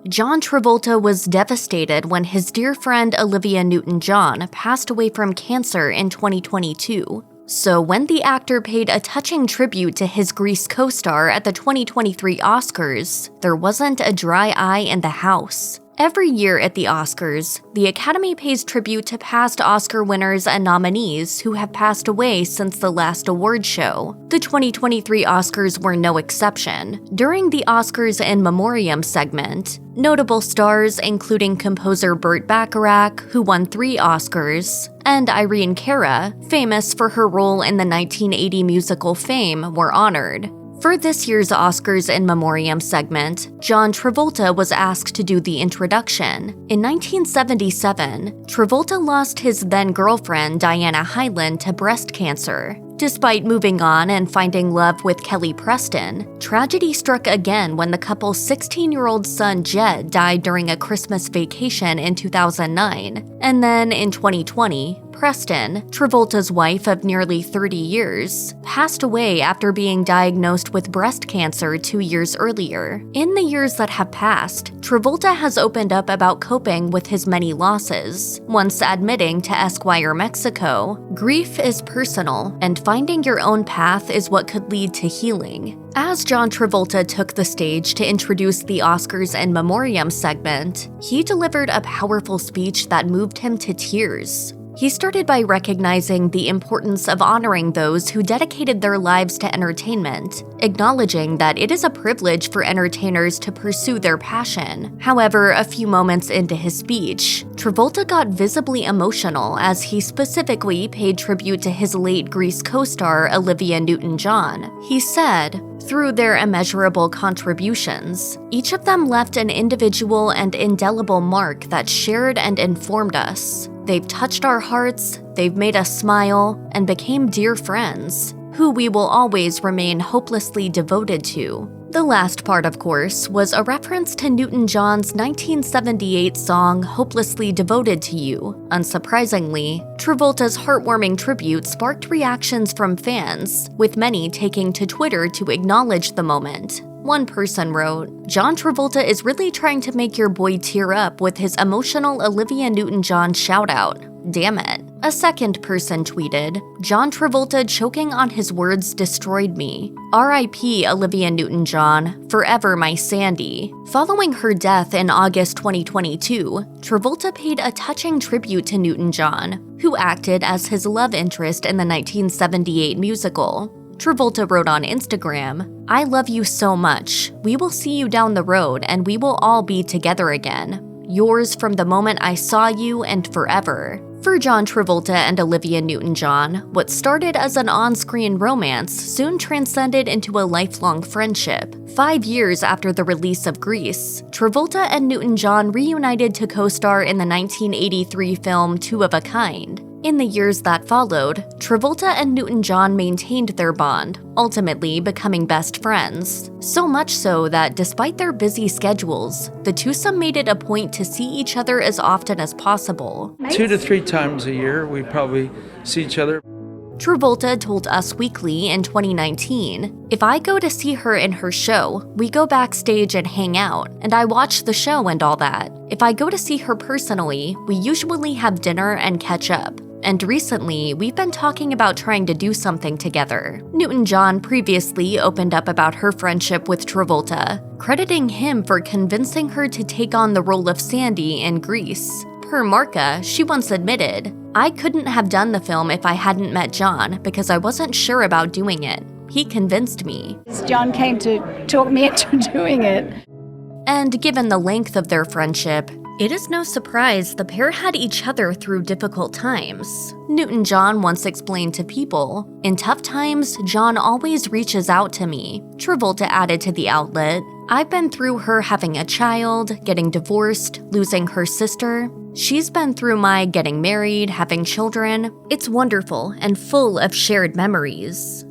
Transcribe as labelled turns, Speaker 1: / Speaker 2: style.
Speaker 1: John Travolta was devastated when his dear friend Olivia Newton-John passed away from cancer in 2022. So when the actor paid a touching tribute to his Grease co-star at the 2023 Oscars, there wasn't a dry eye in the house. Every year at the Oscars, the Academy pays tribute to past Oscar winners and nominees who have passed away since the last award show. The 2023 Oscars were no exception. During the Oscars in Memoriam segment, notable stars including composer Burt Bacharach, who won 3 Oscars, and Irene Cara, famous for her role in the 1980 musical Fame, were honored. For this year's Oscars in Memoriam segment, John Travolta was asked to do the introduction. In 1977, Travolta lost his then-girlfriend Diana Hyland to breast cancer. Despite moving on and finding love with Kelly Preston, tragedy struck again when the couple's 16-year-old son Jed died during a Christmas vacation in 2009. And then in 2020, Preston, Travolta's wife of nearly 30 years, passed away after being diagnosed with breast cancer 2 years earlier. In the years that have passed, Travolta has opened up about coping with his many losses, once admitting to Esquire Mexico, "Grief is personal, and finding your own path is what could lead to healing." As John Travolta took the stage to introduce the Oscars in Memoriam segment, he delivered a powerful speech that moved him to tears. He started by recognizing the importance of honoring those who dedicated their lives to entertainment, acknowledging that it is a privilege for entertainers to pursue their passion. However, a few moments into his speech, Travolta got visibly emotional as he specifically paid tribute to his late Grease co-star Olivia Newton-John. He said, "Through their immeasurable contributions, each of them left an individual and indelible mark that shared and informed us. They've touched our hearts, they've made us smile, and became dear friends, who we will always remain hopelessly devoted to." The last part, of course, was a reference to Newton-John's 1978 song Hopelessly Devoted to You. Unsurprisingly, Travolta's heartwarming tribute sparked reactions from fans, with many taking to Twitter to acknowledge the moment. One person wrote, "John Travolta is really trying to make your boy tear up with his emotional Olivia Newton-John shout-out. Damn it." A second person tweeted, "John Travolta choking on his words destroyed me. R.I.P. Olivia Newton-John, forever my Sandy." Following her death in August 2022, Travolta paid a touching tribute to Newton-John, who acted as his love interest in the 1978 musical. Travolta wrote on Instagram, "I love you so much. We will see you down the road and we will all be together again. Yours from the moment I saw you and forever." For John Travolta and Olivia Newton-John, what started as an on-screen romance soon transcended into a lifelong friendship. 5 years after the release of Grease, Travolta and Newton-John reunited to co-star in the 1983 film Two of a Kind. In the years that followed, Travolta and Newton-John maintained their bond, ultimately becoming best friends. So much so that despite their busy schedules, the twosome made it a point to see each other as often as possible.
Speaker 2: 2 to 3 times a year, we probably see each other.
Speaker 1: Travolta told Us Weekly in 2019, "If I go to see her in her show, we go backstage and hang out, and I watch the show and all that. If I go to see her personally, we usually have dinner and catch up. And recently, we've been talking about trying to do something together." Newton-John previously opened up about her friendship with Travolta, crediting him for convincing her to take on the role of Sandy in Grease. Per Marca, she once admitted, "I couldn't have done the film if I hadn't met John because I wasn't sure about doing it. He convinced me."
Speaker 3: John came to talk me into doing it.
Speaker 1: And given the length of their friendship, it is no surprise the pair had each other through difficult times. Newton-John once explained to People, "In tough times, John always reaches out to me." Travolta added to the outlet, "I've been through her having a child, getting divorced, losing her sister. She's been through my getting married, having children. It's wonderful and full of shared memories."